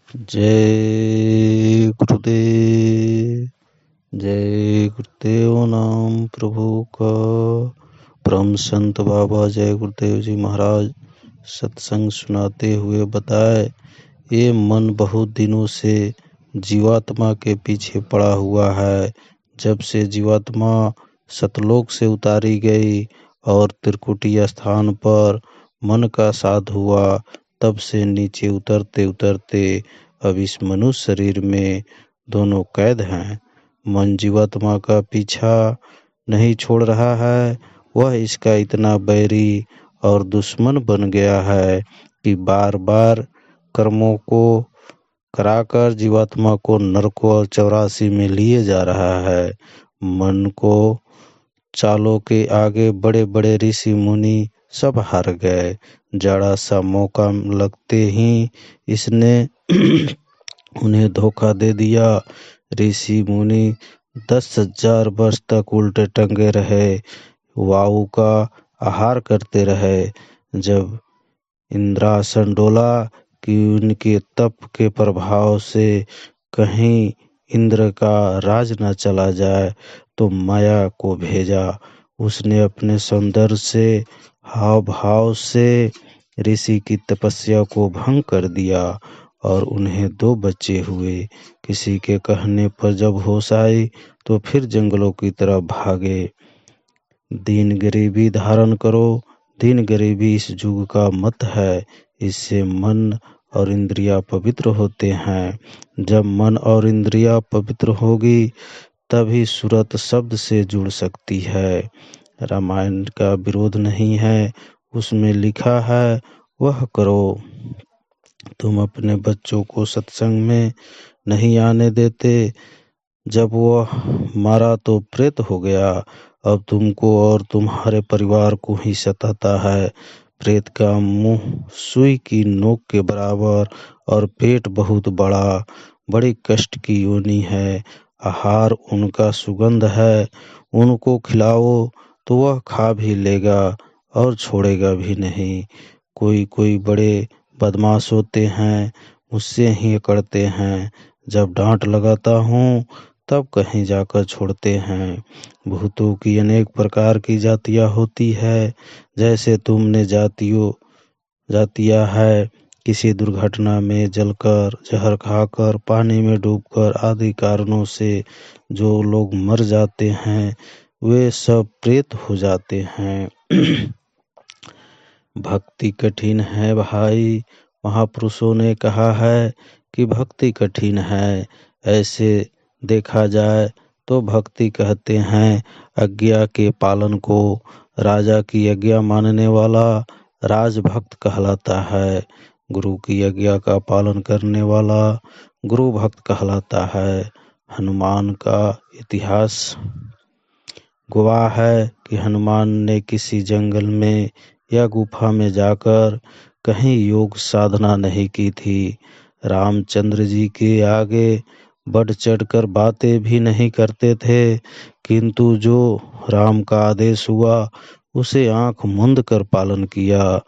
जय गुरुदेव। जय गुरुदेव नाम प्रभु का। परम संत बाबा जय गुरुदेव जी महाराज सत्संग सुनाते हुए बताए, ये मन बहुत दिनों से जीवात्मा के पीछे पड़ा हुआ है। जब से जीवात्मा सतलोक से उतारी गई और त्रिकुटी स्थान पर मन का साध हुआ, तब से नीचे उतरते उतरते अब इस मनुष्य शरीर में दोनों कैद हैं। मन जीवात्मा का पीछा नहीं छोड़ रहा है, वह इसका इतना बैरी और दुश्मन बन गया है कि बार बार कर्मों को कराकर जीवात्मा को नरकों और 84 में लिए जा रहा है। मन को चालों के आगे बड़े बड़े ऋषि मुनि सब हार गए। जरा सा मौका लगते ही इसने उन्हें धोखा दे दिया। ऋषि मुनि 10,000 वर्ष तक उल्टे टंगे रहे, वायु का आहार करते रहे। जब इंद्रासन डोला कि उनके तप के प्रभाव से कहीं इंद्र का राज न चला जाए, तो माया को भेजा। उसने अपने सौंदर्य से, हाव भाव से ऋषि की तपस्या को भंग कर दिया और उन्हें 2 बच्चे हुए। किसी के कहने पर जब होश आई तो फिर जंगलों की तरफ भागे। दीन गरीबी धारण करो। दीन गरीबी इस युग का मत है। इससे मन और इंद्रियां पवित्र होते हैं। जब मन और इंद्रियां पवित्र होगी तभी सूरत शब्द से जुड़ सकती है। रामायण का विरोध नहीं है, उसमें लिखा है वह करो। तुम अपने बच्चों को सत्संग में नहीं आने देते। जब वह मारा तो प्रेत हो गया, अब तुमको और तुम्हारे परिवार को ही सताता है। प्रेत का मुंह सुई की नोक के बराबर और पेट बहुत बड़ा, बड़ी कष्ट की योनि है। आहार उनका सुगंध है। उनको खिलाओ तो वह खा भी लेगा और छोड़ेगा भी नहीं। कोई कोई बड़े बदमाश होते हैं, मुझसे ही अकड़ते हैं। जब डांट लगाता हूँ तब कहीं जाकर छोड़ते हैं। भूतों की अनेक प्रकार की जातियाँ होती है। जैसे तुमने जातियाँ है, किसी दुर्घटना में जलकर, जहर खाकर, पानी में डूबकर आदि कारणों से जो लोग मर जाते हैं वे सब प्रेत हो जाते हैं। भक्ति कठिन है भाई। महापुरुषों ने कहा है कि भक्ति कठिन है। ऐसे देखा जाए तो भक्ति कहते हैं आज्ञा के पालन को। राजा की आज्ञा मानने वाला राजभक्त कहलाता है। गुरु की आज्ञा का पालन करने वाला गुरु भक्त कहलाता है। हनुमान का इतिहास गवाह है कि हनुमान ने किसी जंगल में या गुफा में जाकर कहीं योग साधना नहीं की थी। रामचंद्र जी के आगे बढ़ चढ़कर बातें भी नहीं करते थे, किंतु जो राम का आदेश हुआ उसे आंख मूंद कर पालन किया,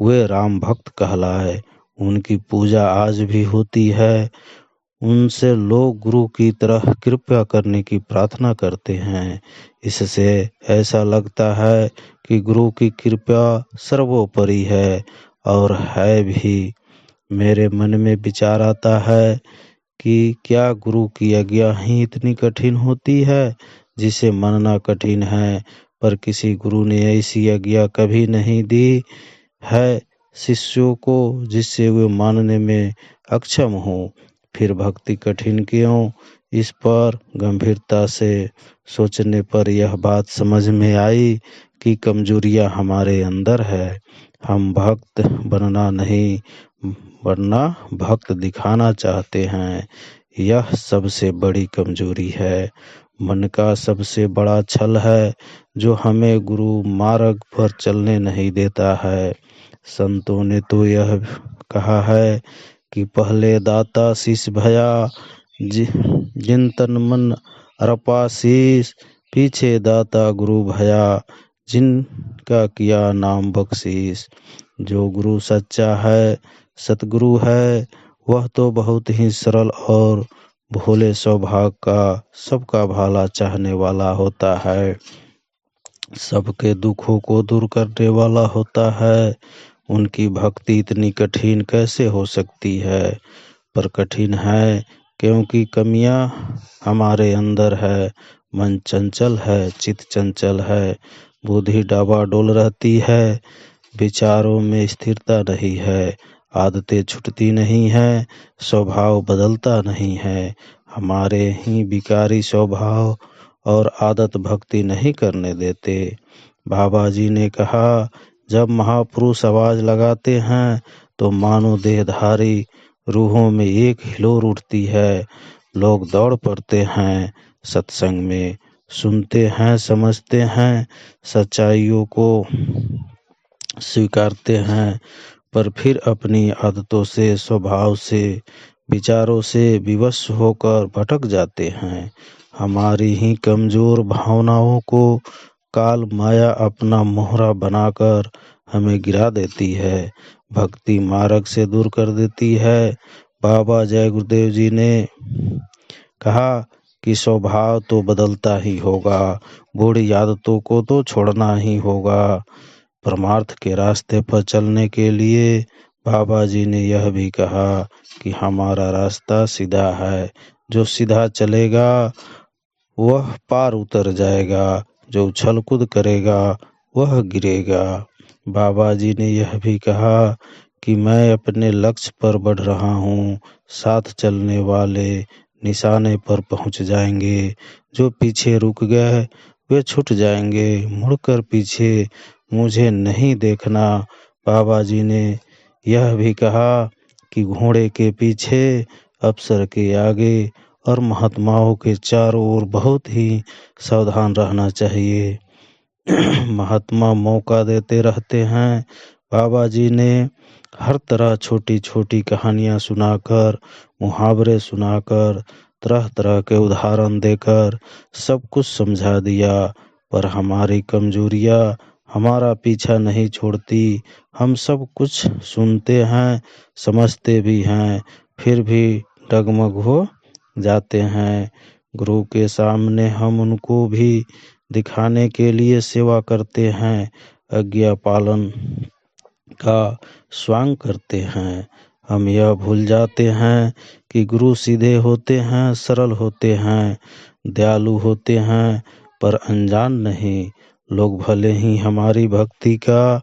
वे राम भक्त कहलाए। उनकी पूजा आज भी होती है। उनसे लोग गुरु की तरह कृपा करने की प्रार्थना करते हैं। इससे ऐसा लगता है कि गुरु की कृपा सर्वोपरि है, और है भी। मेरे मन में विचार आता है कि क्या गुरु की आज्ञा ही इतनी कठिन होती है जिसे मानना कठिन है। पर किसी गुरु ने ऐसी आज्ञा कभी नहीं दी है शिष्यों को जिससे वे मानने में अक्षम हो। फिर भक्ति कठिन क्यों? इस पर गंभीरता से सोचने पर यह बात समझ में आई कि कमजोरियां हमारे अंदर है। हम भक्त बनना नहीं, वरना भक्त दिखाना चाहते हैं। यह सबसे बड़ी कमजोरी है। मन का सबसे बड़ा छल है जो हमें गुरु मार्ग पर चलने नहीं देता है। संतों ने तो यह कहा है कि पहले दाता शीश भया, जिन तन मन अर्पा शीश, पीछे दाता गुरु भया, जिनका किया नाम बख्शीश। जो गुरु सच्चा है, सतगुरु है, वह तो बहुत ही सरल और भोले स्वभाव का, सबका भला चाहने वाला होता है, सबके दुखों को दूर करने वाला होता है। उनकी भक्ति इतनी कठिन कैसे हो सकती है? पर कठिन है क्योंकि कमियां हमारे अंदर है। मन चंचल है, चित्त चंचल है, बुद्धि डावाडोल रहती है, विचारों में स्थिरता नहीं है, आदतें छूटती नहीं है, स्वभाव बदलता नहीं है। हमारे ही विकारी स्वभाव और आदत भक्ति नहीं करने देते। बाबा जी ने कहा, जब महापुरुष आवाज लगाते हैं तो मानो देहधारी रूहों में एक हिलोर उठती है। लोग दौड़ पड़ते हैं, सत्संग में सुनते हैं, समझते हैं, सच्चाइयों को स्वीकारते हैं, पर फिर अपनी आदतों से, स्वभाव से, विचारों से विवश होकर भटक जाते हैं। हमारी ही कमजोर भावनाओं को काल माया अपना मोहरा बनाकर हमें गिरा देती है, भक्ति मार्ग से दूर कर देती है। बाबा जय गुरुदेव जी ने कहा कि स्वभाव तो बदलता ही होगा, बुरी आदतों को तो छोड़ना ही होगा। परमार्थ के रास्ते पर चलने के लिए बाबा जी ने यह भी कहा कि हमारा रास्ता सीधा है, जो सीधा चलेगा वह पार उतर जाएगा, जो उछल कूद करेगा वह गिरेगा। बाबा जी ने यह भी कहा कि मैं अपने लक्ष्य पर बढ़ रहा हूँ, साथ चलने वाले निशाने पर पहुँच जाएंगे, जो पीछे रुक गए वे छूट जाएंगे, मुड़कर पीछे मुझे नहीं देखना। बाबा जी ने यह भी कहा कि घोड़े के पीछे, अफसर के आगे और महात्माओं के चारों ओर बहुत ही सावधान रहना चाहिए। महात्मा मौका देते रहते हैं। बाबा जी ने हर तरह छोटी छोटी कहानियां सुनाकर, मुहावरे सुनाकर, तरह तरह के उदाहरण देकर सब कुछ समझा दिया, पर हमारी कमजोरियां हमारा पीछा नहीं छोड़ती। हम सब कुछ सुनते हैं, समझते भी हैं, फिर भी डगमग हो जाते हैं। गुरु के सामने हम उनको भी दिखाने के लिए सेवा करते हैं, आज्ञा पालन का स्वांग करते हैं। हम यह भूल जाते हैं कि गुरु सीधे होते हैं, सरल होते हैं, दयालु होते हैं, पर अनजान नहीं। लोग भले ही हमारी भक्ति का,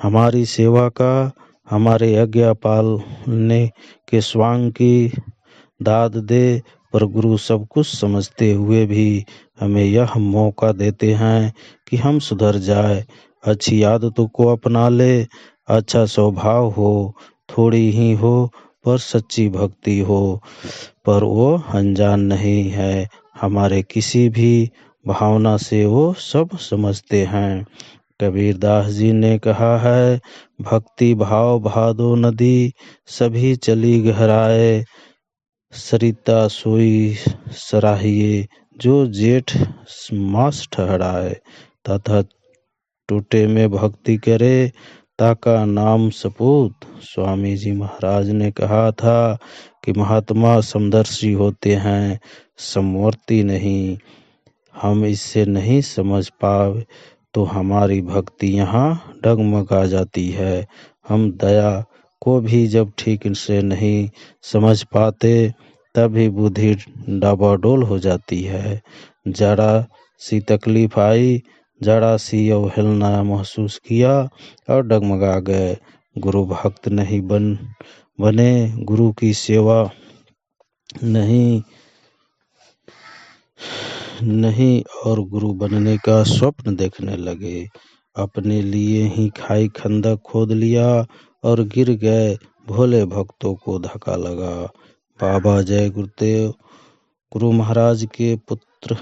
हमारी सेवा का, हमारे आज्ञा पालने के स्वांग की दाद दे, पर गुरु सब कुछ समझते हुए भी हमें यह मौका देते हैं कि हम सुधर जाए, अच्छी आदतों को अपना ले, अच्छा स्वभाव हो, थोड़ी ही हो पर सच्ची भक्ति हो। पर वो अनजान नहीं है, हमारे किसी भी भावना से वो सब समझते हैं। कबीरदास जी ने कहा है, भक्ति भाव भादो नदी, सभी चली गहराए, सरिता सोई सराहिए, जो जेठ मास ठहराए, तथा टूटे में भक्ति करे, ताका नाम सपूत। स्वामी जी महाराज ने कहा था कि महात्मा समदर्शी होते हैं, समवर्ती नहीं। हम इससे नहीं समझ पाए तो हमारी भक्ति यहाँ डगमगा जाती है। हम दया को भी जब ठीक से नहीं समझ पाते तभी बुद्धि डाबाडोल हो जाती है। जरा सी तकलीफ आई, जरा सी अवहेलना महसूस किया और डगमगा गए। गुरु भक्त नहीं बने, गुरु की सेवा नहीं और गुरु बनने का स्वप्न देखने लगे। अपने लिए ही खाई खंदक खोद लिया और गिर गए, भोले भक्तों को धक्का लगा। बाबा जय गुरुदेव गुरु महाराज के पुत्र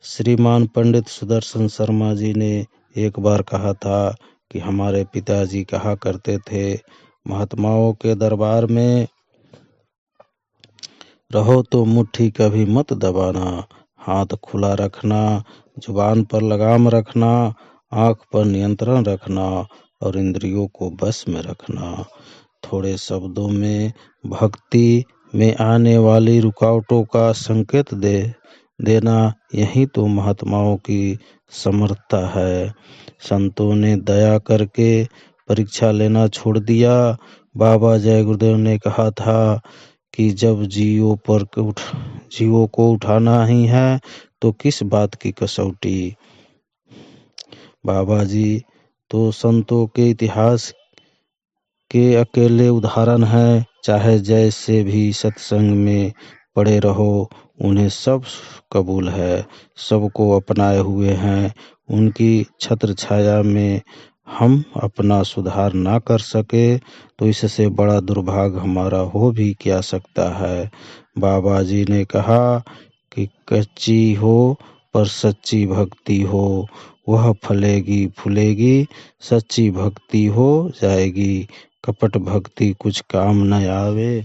श्रीमान पंडित सुदर्शन शर्मा जी ने एक बार कहा था कि हमारे पिताजी कहा करते थे, महात्माओं के दरबार में रहो तो मुट्ठी कभी मत दबाना, हाथ खुला रखना, जुबान पर लगाम रखना, आंख पर नियंत्रण रखना और इंद्रियों को बस में रखना। थोड़े शब्दों में भक्ति में आने वाली रुकावटों का संकेत देना, यही तो महात्माओं की समर्थता है। संतों ने दया करके परीक्षा लेना छोड़ दिया। बाबा जय गुरुदेव ने कहा था कि जब जीवों को उठाना ही है तो किस बात की कसौटी। बाबा जी तो संतों के इतिहास के अकेले उदाहरण है। चाहे जैसे भी सत्संग में पड़े रहो, उन्हें सब कबूल है, सबको अपनाए हुए हैं। उनकी छत्र छाया में हम अपना सुधार ना कर सके तो इससे बड़ा दुर्भाग्य हमारा हो भी क्या सकता है। बाबा जी ने कहा कि कच्ची हो पर सच्ची भक्ति हो, वह फलेगी फूलेगी, सच्ची भक्ति हो जाएगी, कपट भक्ति कुछ काम न आवे।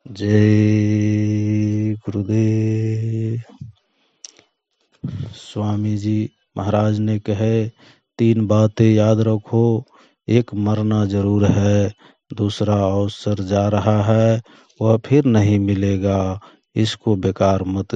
जय गुरुदेव। स्वामी जी महाराज ने कहे, 3 बातें याद रखो, एक मरना जरूर है, दूसरा अवसर जा रहा है, वह फिर नहीं मिलेगा, इसको बेकार मत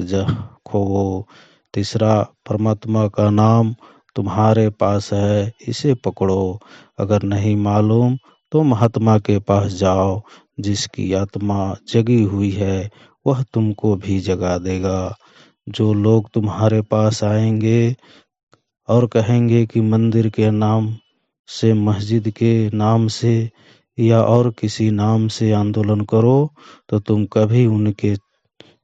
खोवो, तीसरा परमात्मा का नाम तुम्हारे पास है, इसे पकड़ो, अगर नहीं मालूम तो महात्मा के पास जाओ, जिसकी आत्मा जगी हुई है वह तुमको भी जगा देगा। जो लोग तुम्हारे पास आएंगे और कहेंगे कि मंदिर के नाम से, मस्जिद के नाम से या और किसी नाम से आंदोलन करो, तो तुम कभी उनके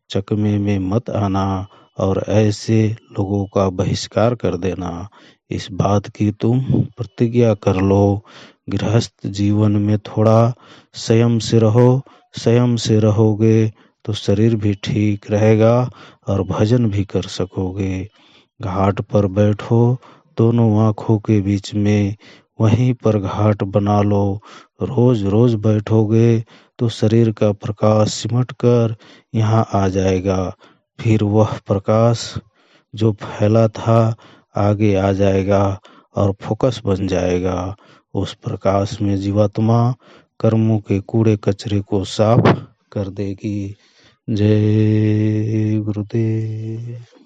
चकमे में मत आना और ऐसे लोगों का बहिष्कार कर देना। इस बात की तुम प्रतिज्ञा कर लो। गृहस्थ जीवन में थोड़ा संयम से रहो, संयम से रहोगे तो शरीर भी ठीक रहेगा और भजन भी कर सकोगे। घाट पर बैठो, दोनों आँखों के बीच में, वहीं पर घाट बना लो। रोज रोज बैठोगे तो शरीर का प्रकाश सिमट कर यहाँ आ जाएगा, फिर वह प्रकाश जो फैला था आगे आ जाएगा और फोकस बन जाएगा। उस प्रकाश में जीवात्मा कर्मों के कूड़े कचरे को साफ कर देगी। जय गुरुदेव।